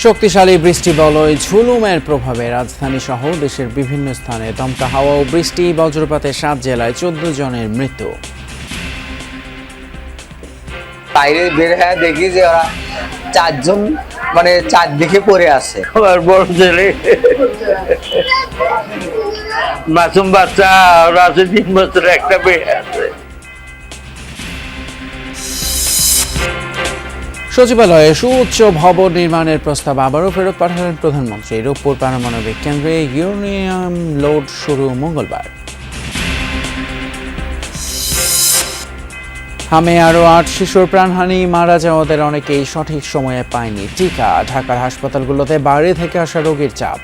শক্তিশালী বৃষ্টি বলয় ঝুলুমের প্রভাবে রাজধানী সহ দেশের বিভিন্ন স্থানে দমকা হাওয়া ও বৃষ্টি বজ্রপাতে 7 জেলায় 14 জনের মৃত্যু। বাইরে বের হয়ে দেখি যে ওরা 4 জন চারদিকে পড়ে আছে। আমার বড় ছেলে মাসুম বাচ্চা ওরা আছে, 3 বছর একটা মেয়ে আছে। সচিবালয়ে সুউচ্চ ভবন নির্মাণের প্রস্তাব আবারও ফেরত পাঠালেন প্রধানমন্ত্রী। রূপপুর পারমাণবিক কেন্দ্রে ইউরেনিয়াম লোড শুরু মঙ্গলবার। হামে আরও 8 শিশুর প্রাণহানি, মারা যাওয়াদের অনেকেই সঠিক সময়ে পায়নি টিকা। ঢাকার হাসপাতালগুলোতে বাইরে থেকে আসা রোগীর চাপ।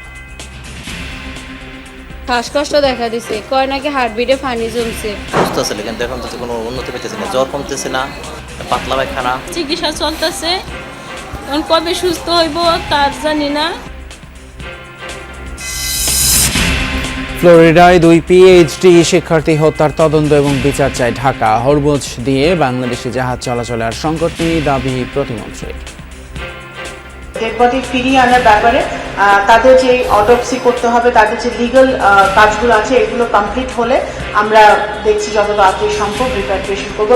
শ্বাসকষ্ট দেখা দিছে, কয় নাকি হার্টবিটে পানি জমছে। সুস্থ ছিল কিন্তু এখন তো কোনো উন্নতি পেতেছে না, জ্বর কমতেছে না, পাতলা পায়খানা। চিকিৎসা চলতেছে, কবে সুস্থ হইব তার জানি না। ফ্লোরিডায় 2 পিএইচডি শিক্ষার্থী হত্যার তদন্ত এবং বিচার চায় ঢাকা। হরমুজ দিয়ে বাংলাদেশি জাহাজ চলাচলে আর সংকট নেই, দাবি প্রতিমন্ত্রীর। ডেড বডি ফিরিয়ে আনার ব্যাপারে তাদের যে অটোপসি করতে হবে, তাদের যে লিগাল কাজগুলো আছে, এগুলো কমপ্লিট হলে আমরা দেখছি যত তাড়াতাড়ি সম্ভব রিপাট্রিয়েশন করবো।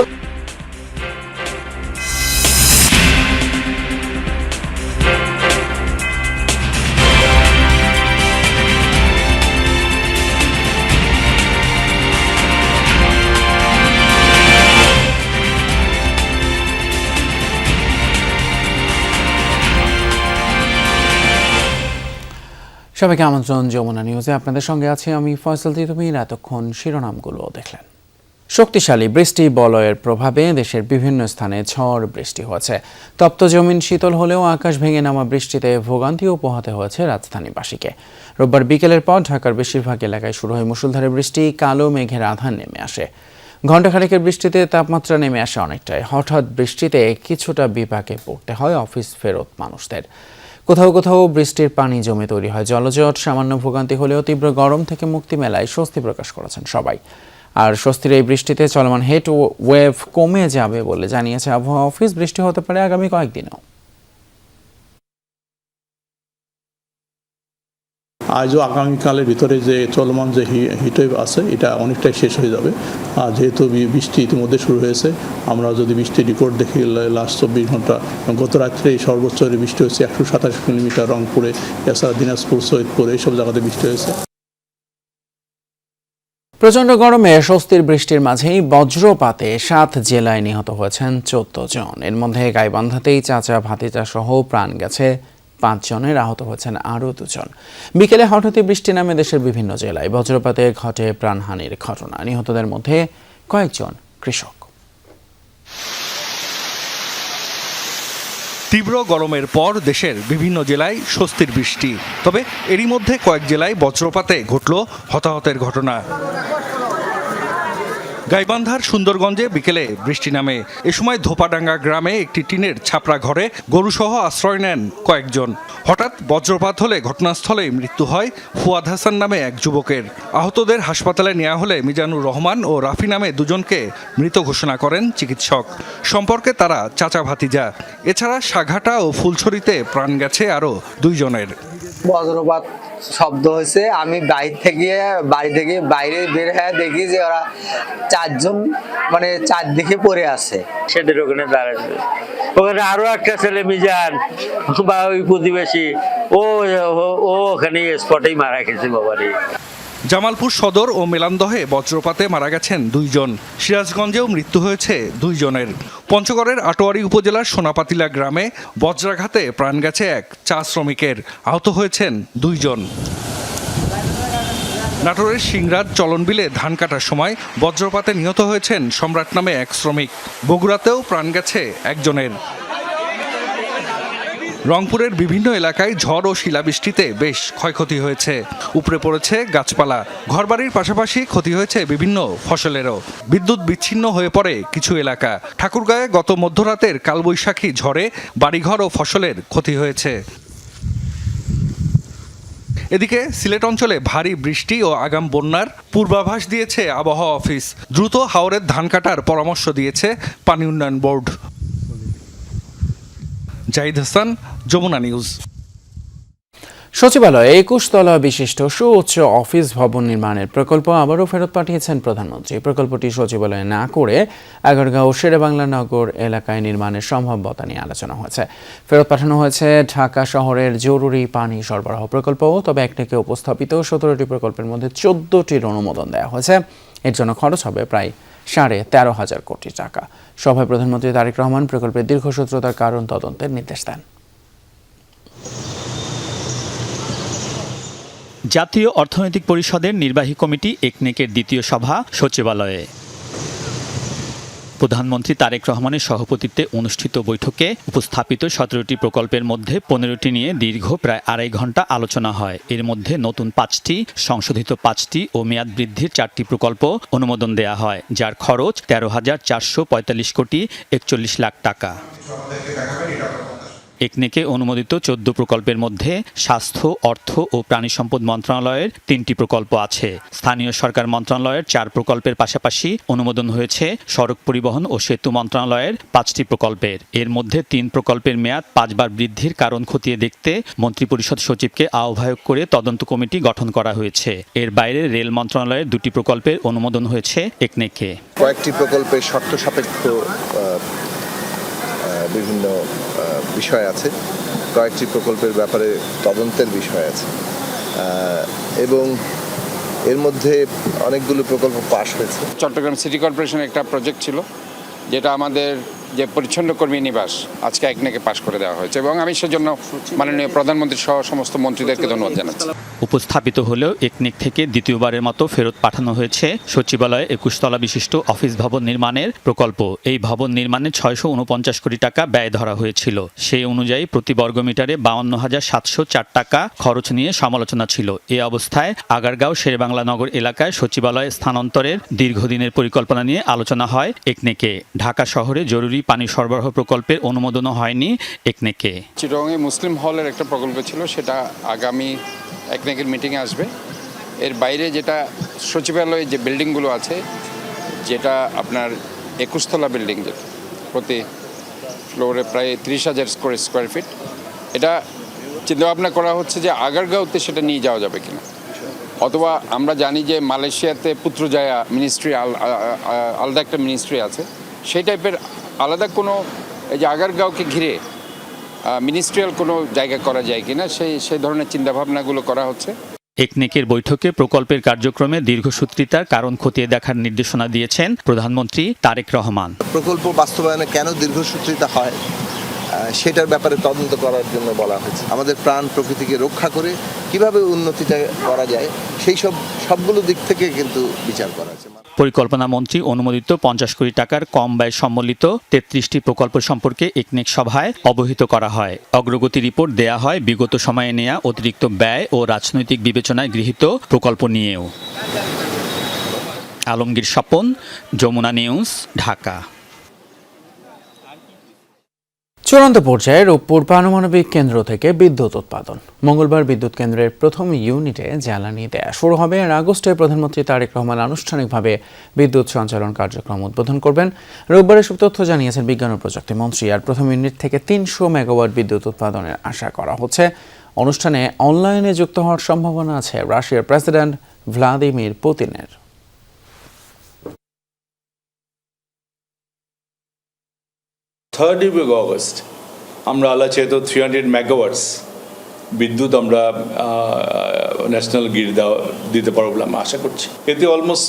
সবাইকে আমন্ত্রণ যমুনা নিউজে। আপনাদের সঙ্গে আছি আমি ফয়সাল তিতুমির। এতক্ষণ শিরোনামগুলো দেখলেন। শক্তিশালী বৃষ্টি বলয়ের প্রভাবে দেশের বিভিন্ন স্থানে ঝড় বৃষ্টি হয়েছে। তপ্ত জমিন শীতল হলেও আকাশ ভেঙে নামা বৃষ্টিতে ভোগান্তিও পোহাতে হয়েছে রাজধানীবাসীকে। রোববার বিকেলের পর ঢাকার বেশিরভাগ এলাকায় শুরু হয় মুষলধারে বৃষ্টি। কালো মেঘের আধার নেমে আসে। ঘণ্টাখানেকের বৃষ্টিতে তাপমাত্রা নেমে আসে অনেকটাই। হঠাৎ বৃষ্টিতে কিছুটা বিপাকে পড়তে হয় অফিস ফেরত মানুষদের। কোথাও কোথাও বৃষ্টির পানি জমে তৈরি হয় জলজট। সামান্য ভোগান্তি হলেও তীব্র গরম থেকে মুক্তি মেলায় স্বস্তি প্রকাশ করেছেন সবাই। আর স্বস্তির এই বৃষ্টিতে চলমান হিট ওয়েভ কমে যাবে বলে জানিয়েছে আবহাওয়া অফিস। বৃষ্টি হতে পারে আগামী কয়েকদিনও। আজও আগামীকালের ভিতরে যে চলমান যে হিটওয়েভ আছে এটা অনেকটাই শেষ হয়ে যাবে। আর যেহেতু বৃষ্টি ইতিমধ্যে শুরু হয়েছে, আমরা যদি বৃষ্টির রেকর্ড দেখি লাস্ট 24 ঘন্টা, গত রাত্রে সর্বোচ্চ বৃষ্টি হয়েছে 127 মিলিমিটার রংপুরে, এছাড়া দিনাজপুর, সৈয়দপুর এইসব জায়গাতে বৃষ্টি হয়েছে। প্রচণ্ড গরমে স্বস্তির বৃষ্টির মাঝেই বজ্রপাতে 7 জেলায় নিহত হয়েছেন 14 জন। এর মধ্যে গাইবান্ধাতেই চাচা ভাতিজা সহ প্রাণ গেছে 5 জনের, আহত হয়েছেন আরও 2 জন। বিকেলে হঠাৎই বৃষ্টি নামে দেশের বিভিন্ন জেলায়। বজ্রপাতে ঘটে প্রাণহানির ঘটনা। নিহতদের মধ্যে কয়েকজন কৃষক। তীব্র গরমের পর দেশের বিভিন্ন জেলায় স্বস্তির বৃষ্টি। তবে এরই মধ্যে কয়েক জেলায় বজ্রপাতে ঘটল হতাহতের ঘটনা। গাইবান্ধার সুন্দরগঞ্জে বিকেলে বৃষ্টি নামে। এ সময় ধোপাডাঙ্গা গ্রামে একটি টিনের ছাপরা ঘরে গরুসহ আশ্রয় নেন কয়েকজন। হঠাৎ বজ্রপাত হলে ঘটনাস্থলেই মৃত্যু হয় ফুয়াদ হাসান নামে এক যুবকের। আহতদের হাসপাতালে নেওয়া হলে মিজানুর রহমান ও রাফি নামে 2 জনকে মৃত ঘোষণা করেন চিকিৎসক। সম্পর্কে তারা চাচা ভাতিজা। এছাড়া সাঘাটা ও ফুলছড়িতে প্রাণ গেছে আরও 2 জনের। বজ্রপাত শব্দ হয়েছে, আমি বাড়ি থেকে বাইরে বের হয়ে দেখি যে ওরা 4 জন চারদিকে পড়ে আছে। সেদের ওখানে দাঁড়াচ্ছে, ওখানে আরো একটা ছেলে মিজান বা ওই প্রতিবেশী ও ওখানে স্পটেই মারা গেছে বাবারে। জামালপুর সদর ও মেলান্দহে বজ্রপাতে মারা গেছেন 2 জন। সিরাজগঞ্জেও মৃত্যু হয়েছে 2 জনের। পঞ্চগড়ের আটোয়ারী উপজেলার সোনাপাতিলা গ্রামে বজ্রাঘাতে প্রাণ গেছে এক চা শ্রমিকের, আহত হয়েছেন 2 জন। নাটোরের সিংরাজ চলনবিলে ধান কাটার সময় বজ্রপাতে নিহত হয়েছেন সম্রাট নামে এক শ্রমিক। বগুড়াতেও প্রাণ গেছে একজনের। রংপুরের বিভিন্ন এলাকায় ঝড় ও শিলাবৃষ্টিতে বেশ ক্ষয়ক্ষতি হয়েছে। উপড়ে পড়েছে গাছপালা। ঘরবাড়ির পাশাপাশি ক্ষতি হয়েছে বিভিন্ন ফসলেরও। বিদ্যুৎ বিচ্ছিন্ন হয়ে পড়ে কিছু এলাকা। ঠাকুরগাঁয়ে গত মধ্যরাতের কালবৈশাখী ঝড়ে বাড়িঘর ও ফসলের ক্ষতি হয়েছে। এদিকে সিলেট অঞ্চলে ভারী বৃষ্টি ও আগাম বন্যার পূর্বাভাস দিয়েছে আবহাওয়া অফিস। দ্রুত হাওরের ধান কাটার পরামর্শ দিয়েছে পানি উন্নয়ন বোর্ড। জাহিদ হাসান, যমুনা নিউজ। সচিবালয়ে ২১ তলা বিশিষ্ট সুউচ্চ অফিস ভবন নির্মাণের প্রকল্প আবারও ফেরত পাঠিয়েছেন প্রধানমন্ত্রী। প্রকল্পটি সচিবালয়ে না করে আগারগাঁও শেরেবাংলা নগর এলাকায় নির্মাণের সম্ভাব্যতা নিয়ে আলোচনা হয়েছে। ফেরত পাঠানো হয়েছে ঢাকা শহরের জরুরি পানি সরবরাহ প্রকল্প। তবে একনেকে উপস্থাপিত ১৭টি প্রকল্পের মধ্যে ১৪টির অনুমোদন দেওয়া হয়েছে। এর জন্য খরচ হবে প্রায় ১৩,৫০০ কোটি টাকা। সভায় প্রধানমন্ত্রী তারেক রহমান প্রকল্পের দীর্ঘসূত্রতার কারণ তদন্তের নির্দেশ দেন। জাতীয় অর্থনৈতিক পরিষদের নির্বাহী কমিটি একনেকের দ্বিতীয় সভা সচিবালয়ে। প্রধানমন্ত্রী তারেক রহমানের সভাপতিত্বে অনুষ্ঠিত বৈঠকে উপস্থাপিত ১৭টি প্রকল্পের মধ্যে ১৫টি নিয়ে দীর্ঘ প্রায় ২.৫ ঘণ্টা আলোচনা হয়। এর মধ্যে নতুন ৫টি, সংশোধিত ৫টি ও মেয়াদ বৃদ্ধির ৪টি প্রকল্প অনুমোদন দেয়া হয়, যার খরচ ১৩,৪৪৫ কোটি ৪১ লাখ টাকা। একনেকে অনুমোদিত ১৪ প্রকল্পের মধ্যে স্বাস্থ্য, অর্থ ও প্রাণী সম্পদ মন্ত্রণালয়ের ৩টি প্রকল্প আছে। স্থানীয় সরকার মন্ত্রণালয়ের ৪ প্রকল্পের পাশাপাশি অনুমোদন হয়েছে সড়ক পরিবহন ও সেতু মন্ত্রণালয়ের ৫টি প্রকল্পের। এর মধ্যে ৩ প্রকল্পের মেয়াদ ৫ বার বৃদ্ধির কারণ খতিয়ে দেখতে মন্ত্রিপরিষদ সচিবকে আহ্বায়ক করে তদন্ত কমিটি গঠন করা হয়েছে। এর বাইরে রেল মন্ত্রণালয়ের ২টি প্রকল্পের অনুমোদন হয়েছে একনেকে। কয়েকটি প্রকল্পের শর্ত সাপেক্ষ বিভিন্ন বিষয় আছে, কয়েকটি প্রকল্পের ব্যাপারে তদন্তের বিষয় আছে এবং এর মধ্যে অনেকগুলো প্রকল্প পাশ হয়েছে। চট্টগ্রাম সিটি কর্পোরেশনের একটা প্রজেক্ট ছিল, যেটা আমাদের যে পরিচ্ছন্ন কর্মী নিবাস, আজকে একনেকে পাশ করে দেওয়া হয়েছে এবং আমি সেজন্য মাননীয় প্রধানমন্ত্রী সহ সমস্ত মন্ত্রীদেরকে ধন্যবাদ জানাচ্ছি। উপস্থাপিত হলেও একনেক থেকে দ্বিতীয়বারের মতো ফেরত পাঠানো হয়েছে সচিবালয়ে ২১ তলা বিশিষ্ট অফিস ভবন নির্মাণের প্রকল্প। এই ভবন নির্মাণে ৬৪৯ কোটি টাকা ব্যয় ধরা হয়েছিল। সেই অনুযায়ী প্রতি বর্গমিটারে ৫২,৭০৪ টাকা খরচ নিয়ে সমালোচনা ছিল। এ অবস্থায় আগারগাঁও শেরেবাংলা নগর এলাকায় সচিবালয় স্থানান্তরের দীর্ঘদিনের পরিকল্পনা নিয়ে আলোচনা হয় একনেকে। ঢাকা শহরে জরুরি পানি সরবরাহ প্রকল্পের অনুমোদনও হয়নি একনেকে। চিটাগংয়ে মুসলিম হলের একটা প্রকল্প ছিল, সেটা আগামী একনেকের মিটিংয়ে আসবে। এর বাইরে যেটা সচিবালয়ে যে বিল্ডিংগুলো আছে, যেটা আপনার ২১ তলা বিল্ডিং, যেটা প্রতি ফ্লোরে প্রায় ৩০,০০০ স্কোয়ার ফিট, এটা চিন্তাভাবনা করা হচ্ছে যে আগারগাঁওতে সেটা নিয়ে যাওয়া যাবে কিনা। অথবা আমরা জানি যে মালয়েশিয়াতে পুত্রজায়া মিনিস্ট্রি, আলাদা একটা মিনিস্ট্রি আছে, সেই টাইপের আলাদা কোনো এই যে আগারগাঁওকে ঘিরে মিনিস্ট্রিয়াল কোনো জায়গা করা যায় কিনা, সেই ধরনের চিন্তাভাবনাগুলো করা হচ্ছে। একনেকের বৈঠকে প্রকল্পের কার্যক্রমে দীর্ঘসূত্রিতার কারণ খতিয়ে দেখার নির্দেশনা দিয়েছেন প্রধানমন্ত্রী তারেক রহমান। প্রকল্প বাস্তবায়নে কেন দীর্ঘসূত্রিতা হয় সেটার ব্যাপারে তদন্ত করার জন্য বলা হয়েছে। আমাদের প্রাণ প্রকৃতিকে রক্ষা করে কিভাবে উন্নতিটা করা যায়, সেই সবগুলো দিক থেকে কিন্তু বিচার করা হয়েছে। পরিকল্পনা মন্ত্রী অনুমোদিত ৫০ কোটি টাকার কম ব্যয় সম্বলিত ৩৩টি প্রকল্প সম্পর্কে একনেক সভায় অবহিত করা হয়। অগ্রগতি রিপোর্ট দেয়া হয় বিগত সময়ে নেয়া অতিরিক্ত ব্যয় ও রাজনৈতিক বিবেচনায় গৃহীত প্রকল্প নিয়েও। আলমগীর স্বপন, যমুনা নিউজ, ঢাকা। চূড়ান্ত পর্যায়ে রূপপুর পারমাণবিক কেন্দ্র থেকে বিদ্যুৎ উৎপাদন। মঙ্গলবার বিদ্যুৎ কেন্দ্রের প্রথম ইউনিটে জ্বালানি দেয়া শুরু হবে। আর আগস্টে প্রধানমন্ত্রী তারেক রহমান আনুষ্ঠানিকভাবে বিদ্যুৎ সঞ্চালন কার্যক্রম উদ্বোধন করবেন। রোববার এসব তথ্য জানিয়েছেন বিজ্ঞান ও প্রযুক্তি মন্ত্রী। আর প্রথম ইউনিট থেকে ৩০০ মেগাওয়াট বিদ্যুৎ উৎপাদনের আশা করা হচ্ছে। অনুষ্ঠানে অনলাইনে যুক্ত হওয়ার সম্ভাবনা আছে রাশিয়ার প্রেসিডেন্ট ভ্লাদিমির পুতিনের। 3rd অগস্ট আমরা আল্লাহ চেয়ে 300 মেগাওয়াটস বিদ্যুৎ আমরা ন্যাশনাল গ্রিড দিতে পারবো বলে আমরা আশা করছি। এতে অলমোস্ট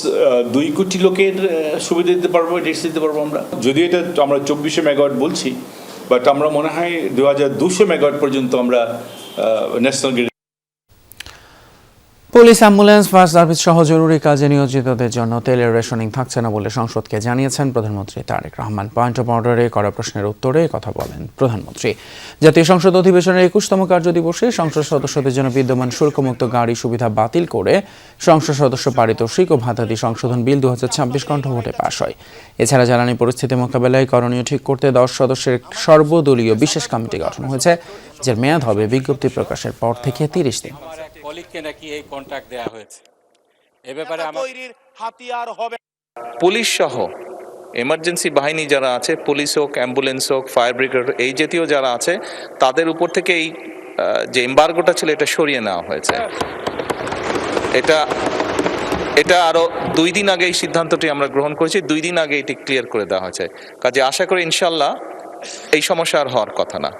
2 কোটি লোকের সুবিধা দিতে পারবো, রেটস দিতে পারবো আমরা। যদিও এটা আমরা ২৪০০ মেগাওয়াট বলছি, বাট আমরা মনে হয় ২২০০ মেগাওয়াট পর্যন্ত আমরা national grid. Police, ambulance, fire service সহ জরুরি কাজে নিয়োজিতদের জন্য তেলের রেশনিং থাকছে না বলে সংসদকে জানিয়েছেন প্রধানমন্ত্রী তারেক রহমান। পয়েন্ট অফ অর্ডারে করা প্রশ্নের উত্তরে কথা বলেন প্রধানমন্ত্রী। জাতীয় সংসদ অধিবেশনের ২১তম কার্যদিবসে সংসদ সদস্যদের জন্য বিদ্যমান শুল্কমুক্ত গাড়ি সুবিধা বাতিল করে সংসদ সদস্য পারিতোষিক ও ভাতাদি সংশোধন বিল ২০২৬ কণ্ঠভোটে পাশ হয়। এছাড়া জ্বালানি পরিস্থিতি মোকাবেলায় করণীয় ঠিক করতে ১০ সদস্যের সর্বদলীয় বিশেষ কমিটি গঠন হয়েছে, যার মেয়াদ হবে বিজ্ঞপ্তি প্রকাশের পর থেকে ৩০ দিন। পুলিশ সহ এমার্জেন্সি বাহিনী যারা আছে, পুলিশ হোক, অ্যাম্বুলেন্স হোক, ফায়ার ব্রিগেড, এই জাতীয় যারা আছে, তাদের উপর থেকে এই যে এমবার্গোটা ছিল এটা সরিয়ে নেওয়া হয়েছে। এটা আরো 2 দিন আগে এই সিদ্ধান্তটি আমরা গ্রহণ করেছি, 2 দিন আগে এটি ক্লিয়ার করে দেওয়া হয়েছে। কাজে আশা করি ইনশাল্লাহ এই সমস্যা আর হওয়ার কথা না।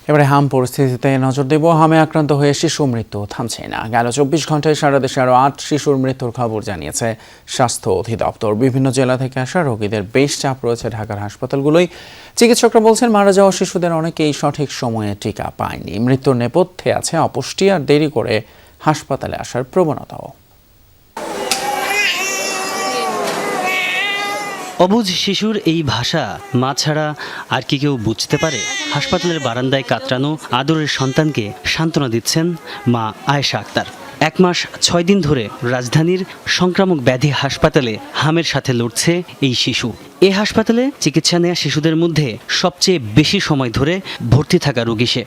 এবারে হাম পরিস্থিতিতে নজর দেব। হামে আক্রান্ত হয়ে শিশু মৃত্যু থামছে না। গেল 24 ঘন্টায় সারা দেশে আরও 8 শিশুর মৃত্যুর খবর জানিয়েছে স্বাস্থ্য অধিদপ্তর। বিভিন্ন জেলা থেকে আসা রোগীদের বেশ চাপ রয়েছে ঢাকার হাসপাতালগুলোই। চিকিৎসকরা বলছেন, মারা যাওয়া শিশুদের অনেকেই সঠিক সময়ে টিকা পায়নি। মৃত্যুর নেপথ্যে আছে অপুষ্টি আর দেরি করে হাসপাতালে আসার প্রবণতাও। অবুঝ শিশুর এই ভাষা মা ছাড়া আর কি কেউ বুঝতে পারে? হাসপাতালের বারান্দায় কাতরানো আদরের সন্তানকে সান্ত্বনা দিচ্ছেন মা আয়েশা আক্তার। 1 মাস 6 দিন ধরে রাজধানীর সংক্রামক ব্যাধি হাসপাতালে হামের সাথে লড়ছে এই শিশু। এই হাসপাতালে চিকিৎসা নেওয়া শিশুদের মধ্যে সবচেয়ে বেশি সময় ধরে ভর্তি থাকা রোগী সে।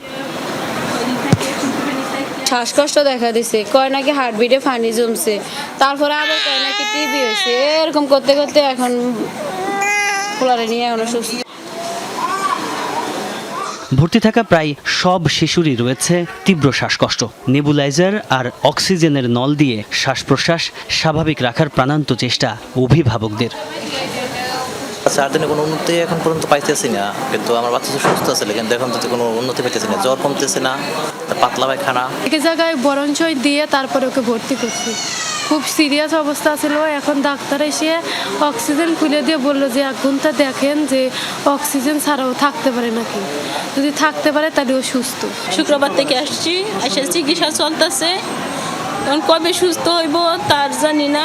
শ্বাসকষ্ট দেখা দিছে, কয় নাকি হার্টবিটে পানি জমছে, তারপরে আবার কয় নাকি টিবি হয়েছে। এরকম করতে করতে এখন পোলারে নিয়ে এখন সুস্থ। ভর্তি থাকা প্রায় সব শিশুরই রয়েছে তীব্র শ্বাসকষ্ট। নেবুলাইজার আর অক্সিজেনের নল দিয়ে শ্বাস প্রশ্বাস স্বাভাবিক রাখার প্রাণান্ত চেষ্টা অভিভাবকদের। 4 দিনে কোনো উন্নতি এখন পর্যন্ত পাইতেছি না, কিন্তু আমার বাচ্চা তো সুস্থ আছে, কিন্তু এখন তো কোনো উন্নতি পাইতেছি না। জ্বর কমতেছে না, পাতলা পায়খানা। এক জায়গায় বরঞ্চই দিয়ে তারপরে ওকে ভর্তি করছি। খুব সিরিয়াস অবস্থা ছিল। এখন ডাক্তার এসে অক্সিজেন খুলে দিয়ে বললো যে 1 ঘন্টা দেখেন যে অক্সিজেন ছাড়াও থাকতে পারে নাকি। যদি থাকতে পারে তাহলে ও সুস্থ। শুক্রবার থেকে আসছি, এসে চিকিৎসা চলতেছে। এখন কবে সুস্থ হইব তার জানি না।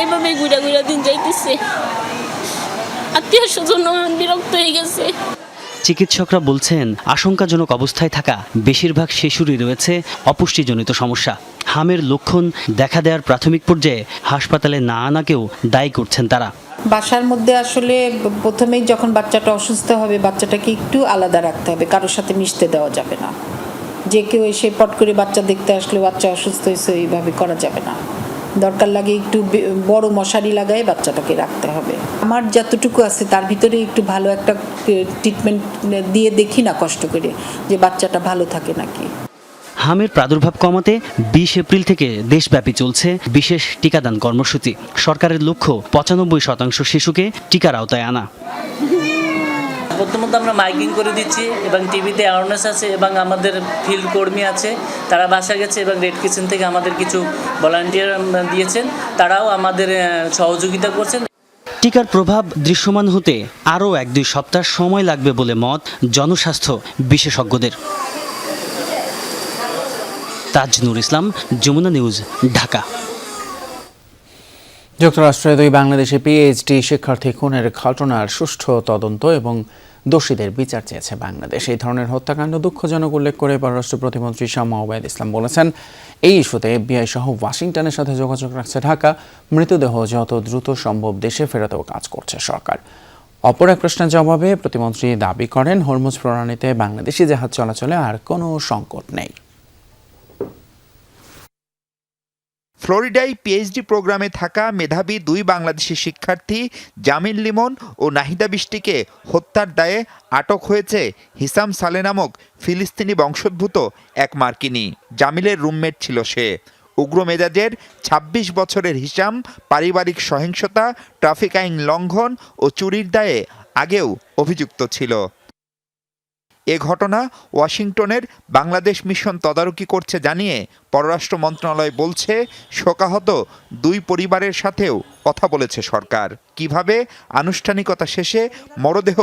এভাবে ঘুরে ঘুরে দিন যাইতেছে। আত্মীয় স্বজন বিরক্ত হয়ে গেছে। চিকিৎসকরা বলছেন, আশঙ্কাজনক অবস্থায় থাকা বেশিরভাগ শিশুরই রয়েছে অপুষ্টিজনিত সমস্যা। হামের লক্ষণ দেখা দেওয়ার প্রাথমিক পর্যায়ে হাসপাতালে না আনাকেও দায়ী করছেন তারা। বাসার মধ্যে আসলে প্রথমেই যখন বাচ্চাটা অসুস্থ হবে, বাচ্চাটাকে একটু আলাদা রাখতে হবে, কারোর সাথে মিশতে দেওয়া যাবে না। যে কেউ এসে পট করে বাচ্চা দেখতে আসলে বাচ্চা অসুস্থ হয়েছে এইভাবে করা যাবে না। দরকার লাগে একটু বড় মশারি লাগায় বাচ্চাটাকে রাখতে হবে। আমার যতটুকু আছে তার ভিতরে একটু ভালো একটা ট্রিটমেন্ট দিয়ে দেখি না কষ্ট করে, যে বাচ্চাটা ভালো থাকে নাকি। হামের প্রাদুর্ভাব কমাতে 20 এপ্রিল থেকে দেশব্যাপী চলছে বিশেষ টিকাদান কর্মসূচি। সরকারের লক্ষ্য 95% শিশুকে টিকার আওতায় আনা। প্রথমত আমরা মাইকিং করে দিচ্ছি এবং টিভিতে অ্যাওয়ারনেস আছে এবং আমাদের ফিল্ড কর্মী আছে, তারা বাসা গেছে এবং রেড কিচেন থেকে আমাদের কিছু ভলান্টিয়ার দিয়েছেন, তারাও আমাদের সহযোগিতা করছেন। টিকার প্রভাব দৃশ্যমান হতে আরও 1-2 সপ্তাহ সময় লাগবে বলে মত জনস্বাস্থ্য বিশেষজ্ঞদের। তাজনুর ইসলাম, যমুনা নিউজ, ঢাকা। যুক্তরাষ্ট্রে 2 বাংলাদেশি পিএইচডি শিক্ষার্থী খুনের ঘটনার সুষ্ঠু তদন্ত এবং দোষীদের বিচার চেয়েছে বাংলাদেশ। এই ধরনের হত্যাকাণ্ড দুঃখজনক উল্লেখ করে পররাষ্ট্র প্রতিমন্ত্রী শামা ওবায়দ ইসলাম বলেছেন, এই ইস্যুতে এফবিআই সহ ওয়াশিংটনের সাথে যোগাযোগ রাখছে ঢাকা। মৃতদেহ যত দ্রুত সম্ভব দেশে ফেরাতেও কাজ করছে সরকার। অপর এক প্রশ্নের জবাবে প্রতিমন্ত্রী দাবি করেন, হরমুজ প্রণালীতে বাংলাদেশি জাহাজ চলাচলে আর কোনো সংকট নেই। ফ্লোরিডায় পিএইচডি প্রোগ্রামে থাকা মেধাবী 2 বাংলাদেশি শিক্ষার্থী জামিল লিমন ও নাহিদা বৃষ্টিকে হত্যার দায়ে আটক হয়েছে হিসাম সালে নামক ফিলিস্তিনি বংশোদ্ভূত এক মার্কিনী। জামিলের রুমমেট ছিল সে। উগ্র মেজাজের 26 বছরের হিসাম পারিবারিক সহিংসতা, ট্রাফিক আইন লঙ্ঘন ও চুরির দায়ে আগেও অভিযুক্ত ছিল। এ ঘটনা ওয়াশিংটনের বাংলাদেশ মিশন তদারকি করছে জানিয়ে পররাষ্ট্র মন্ত্রণালয় বলছে, শোকাহত 2 পরিবারের সাথেও কথা বলেছে সরকার। কিভাবে আনুষ্ঠানিকতা শেষে মরদেহ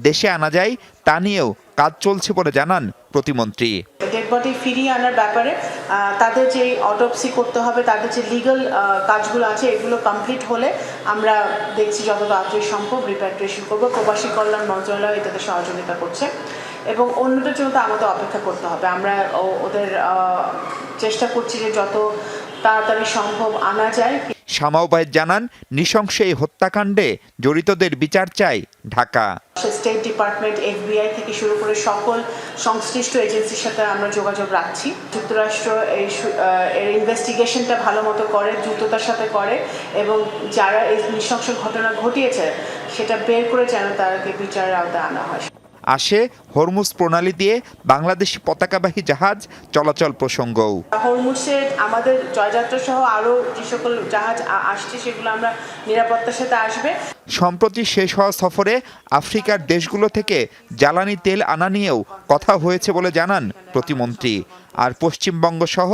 দেশে আনা যায় তা নিয়েও কাজ চলছে বলে জানান প্রতিমন্ত্রী। ডেড বডি ফিরিয়ে আনার ব্যাপারে তাদের যে অটোপসি করতে হবে, তাদের যে লিগাল কাজগুলো আছে, এগুলো কমপ্লিট হলে আমরা দেখছি যত তাড়াতাড়ি সম্ভব রিপ্যাট্রিয়েশন করবো। প্রবাসী কল্যাণ মন্ত্রণালয় এটাতে সহযোগিতা করছে এবং অন্যদের জন্য তো আমাদের অপেক্ষা করতে হবে। আমরা ওদের চেষ্টা করছি যে যত তাড়াতাড়ি সম্ভব আনা যায়। শামা ওবায়দ জানান, নৃশংস এই হত্যাকাণ্ডে জড়িতদের বিচার চায় ঢাকা। স্টেট ডিপার্টমেন্ট, এফবিআই থেকে শুরু করে সকল সংশ্লিষ্ট এজেন্সির সাথে আমরা যোগাযোগ রাখছি। যুক্তরাষ্ট্র এর ইনভেস্টিগেশনটা ভালো মতো করে, দ্রুততার সাথে করে এবং যারা এই নৃশংস ঘটনা ঘটিয়েছে সেটা বের করে যেন তাদেরকে বিচারের আওতায় আনা হয়। আসে হরমুজ প্রণালী দিয়ে বাংলাদেশি পতাকাবাহী জাহাজ চলাচল প্রসঙ্গও। হরমুজে আমাদের জয়যাত্রা সহ আরও যে সকল জাহাজ আসছে সেগুলো আমরা নিরাপত্তার সাথে আসবে। সম্প্রতি শেষ হওয়া সফরে আফ্রিকার দেশগুলো থেকে জ্বালানি তেল আনা নিয়েও কথা হয়েছে বলে জানান প্রতিমন্ত্রী। আর পশ্চিমবঙ্গ সহ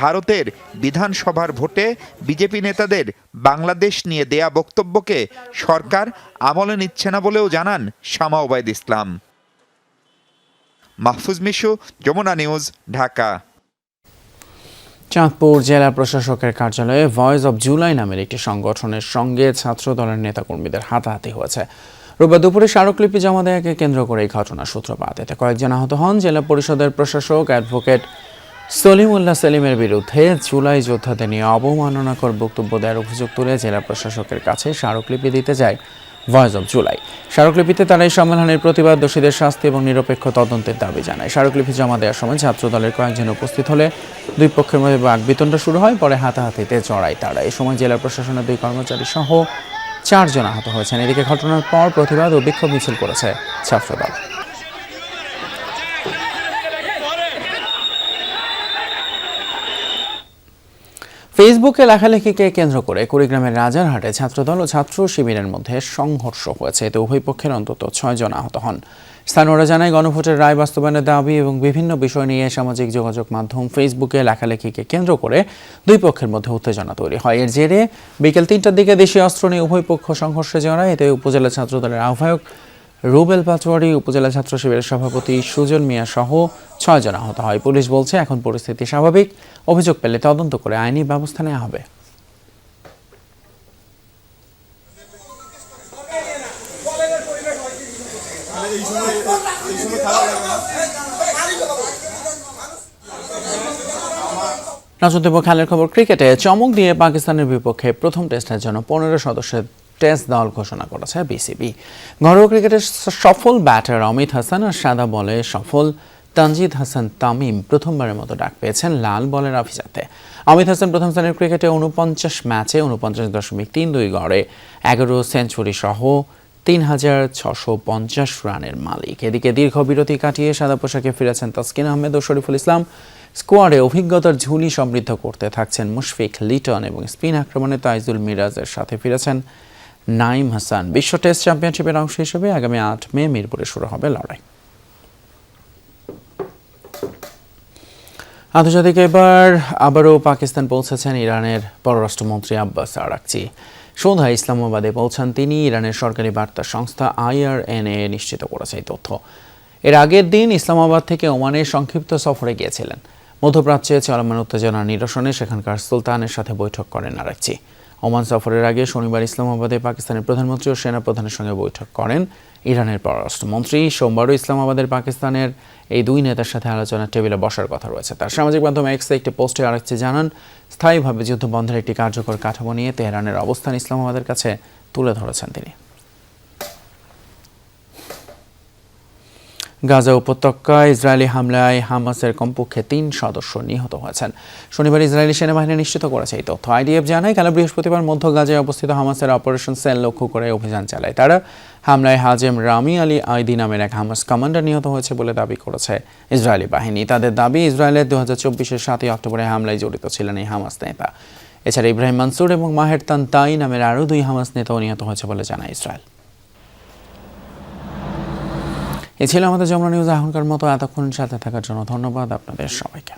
ভারতের বিধানসভার ভোটে বিজেপি নেতাদের বাংলাদেশ নিয়ে দেয়া বক্তব্যকে সরকার আমলে নিচ্ছে না বলেও জানান শামা ওবায়দ ইসলাম। মাহফুজ মিশু, যমুনা নিউজ, ঢাকা। চাঁদপুর জেলা প্রশাসকের কার্যালয়ে ভয়েস অব জুলাই নামের একটি সংগঠনের সঙ্গে ছাত্র দলের নেতাকর্মীদের হাতাহাতি হয়েছে। রোববার দুপুরে স্মারকলিপি জমা দেওয়াকে কেন্দ্র করে এই ঘটনার সূত্রপাত। এতে কয়েকজন আহত হন। জেলা পরিষদের প্রশাসক অ্যাডভোকেট সলিমুল্লাহ সেলিমের বিরুদ্ধে জুলাই যোদ্ধাদের নিয়ে অবমাননাকর বক্তব্য দেওয়ার অভিযোগ তুলে জেলা প্রশাসকের কাছে স্মারকলিপি দিতে যায় ভয়েস অব জুলাই। স্মারকলিপিতে তারা এই সম্মেলনের প্রতিবাদ, দোষীদের শাস্তি এবং নিরপেক্ষ তদন্তের দাবি জানায়। স্মারকলিপি জমা দেওয়ার সময় ছাত্র দলের কয়েকজন উপস্থিত হলে দুই পক্ষের মধ্যে বাকবিতণ্ডা শুরু হয়। পরে হাতাহাতিতে জড়ায় তারা। এই সময় জেলা প্রশাসনের 2 কর্মচারী সহ 4 জন আহত হয়েছেন। এদিকে ঘটনার পর প্রতিবাদ ও বিক্ষোভ মিছিল করেছে ছাত্রদল। ফেসবুকে লেখালেখিকে কেন্দ্র করে কুড়িগ্রামের রাজারহাটে ছাত্রদল ও ছাত্র শিবিরের মধ্যে সংঘর্ষ হয়েছে। এতে উভয় পক্ষের অন্তত 6 জন আহত হন। স্থানীয়রা জানায়, গণভোটের রায় বাস্তবায়নের দাবি এবং বিভিন্ন বিষয় নিয়ে সামাজিক যোগাযোগ মাধ্যম ফেসবুকে লেখালেখিকে কেন্দ্র করে দুই পক্ষের মধ্যে উত্তেজনা তৈরি হয়। এর জেরে বিকেল 3টার দিকে দেশীয় অস্ত্র নিয়ে উভয় পক্ষ সংঘর্ষে জড়ায়। এতে উপজেলা ছাত্রদলের আহ্বায়ক রুবেল পাচুয়ারি, উপজেলা ছাত্র শিবিরের সভাপতি সুজন মিয়া সহ 6 জন আহত হয়। পুলিশ বলছে, এখন পরিস্থিতি স্বাভাবিক। অভিযোগ পেলে তদন্ত করে আইনি ব্যবস্থা নেওয়া হবে। খেলার খবর। ক্রিকেটে চমক দিয়ে পাকিস্তানের বিপক্ষে প্রথম টেস্টের জন্য 15 সদস্যের টেস্ট দল ঘোষণা করেছে বিসিবি। ঘরোয়া ক্রিকেটের সফল ব্যাটার অমিত হাসান আর সাদা বলে সফল তানজিদ হাসান তামিম প্রথমবারের মতো ডাক পেয়েছেন লাল বলের আভিজাত্যে। অমিত হাসান প্রথম স্থানের ক্রিকেটে 49 ম্যাচে 49.32 গড়ে 11 সেঞ্চুরি সহ 3650 রানের মালিক। এদিকে দীর্ঘ বিরতি কাটিয়ে সাদা পোশাকে ফিরেছেন তাসকিন আহমেদ ও শরীফুল ইসলাম। স্কোয়াডে অভিজ্ঞতার ঝুলি সমৃদ্ধ করতে থাকছেন মুশফিক, লিটন এবং স্পিন আক্রমণে তাইজুল মিরাজের সাথে ফিরেছেন নাইম হাসান। বিশ্ব টেস্ট চ্যাম্পিয়নশিপের অংশ হিসেবে আগামী 8 মে মিরপুরে শুরু হবে লড়াই। আন্তর্জাতিক এবার আবারও পাকিস্তান পৌঁছেছেন ইরানের পররাষ্ট্রমন্ত্রী আব্বাস আরাকচি। সন্ধ্যায় ইসলামাবাদে পৌঁছান তিনি। ইরানের সরকারি বার্তা সংস্থা IRNA নিশ্চিত করেছে এই তথ্য। এর আগের দিন ইসলামাবাদ থেকে ওমানে সংক্ষিপ্ত সফরে গিয়েছিলেন। মধ্যপ্রাচ্যে চলমান উত্তেজনা নিরসনে সেখানকার সুলতানের সাথে বৈঠক করেন আরাকচি। ওমান সফরের আগে শনিবার ইসলামাবাদে পাকিস্তানের প্রধানমন্ত্রী ও সেনাপ্রধানের সঙ্গে বৈঠক করেন ইরানের পররাষ্ট্রমন্ত্রী। সোমবারও ইসলামাবাদের পাকিস্তানের এই দুই নেতার সাথে আলোচনার টেবিলে বসার কথা রয়েছে। তার সামাজিক মাধ্যম এক্সে একটি পোস্টে আরাকচি জানান, স্থায়ীভাবে যুদ্ধবন্ধের একটি কার্যকর কাঠামো নিয়ে তেহরানের অবস্থান ইসলামাবাদের কাছে তুলে ধরেছেন তিনি। গাজা উপত্যকায় ইসরায়েলি হামলায় হামাসের কমপক্ষে 3 সদস্য নিহত হয়েছেন। শনিবার ইসরায়েলি সেনাবাহিনী নিশ্চিত করেছে এই তথ্য। IDF জানায়, কাল বৃহস্পতিবার মধ্য গাজায় অবস্থিত হামাসের অপারেশন সেল লক্ষ্য করে অভিযান চালায় তারা। হামলায় হাজেম রামি আলী আইদি নামের এক হামাস কমান্ডার নিহত হয়েছে বলে দাবি করেছে ইসরায়েলি বাহিনী। তাদের দাবি, ইসরায়েলের 2024-এর 7 অক্টোবরে হামলায় জড়িত ছিলেন এই হামাস নেতা। এছাড়া ইব্রাহিম মানসুর এবং মাহের তানতাই নামের আরও 2 হামাস নেতাও নিহত হয়েছে বলে জানায় ইসরায়েল। এ ছিল আমাদের যমুনা নিউজ এখনকার মতো। এতক্ষণ সাথে থাকার জন্য ধন্যবাদ আপনাদের সবাইকে।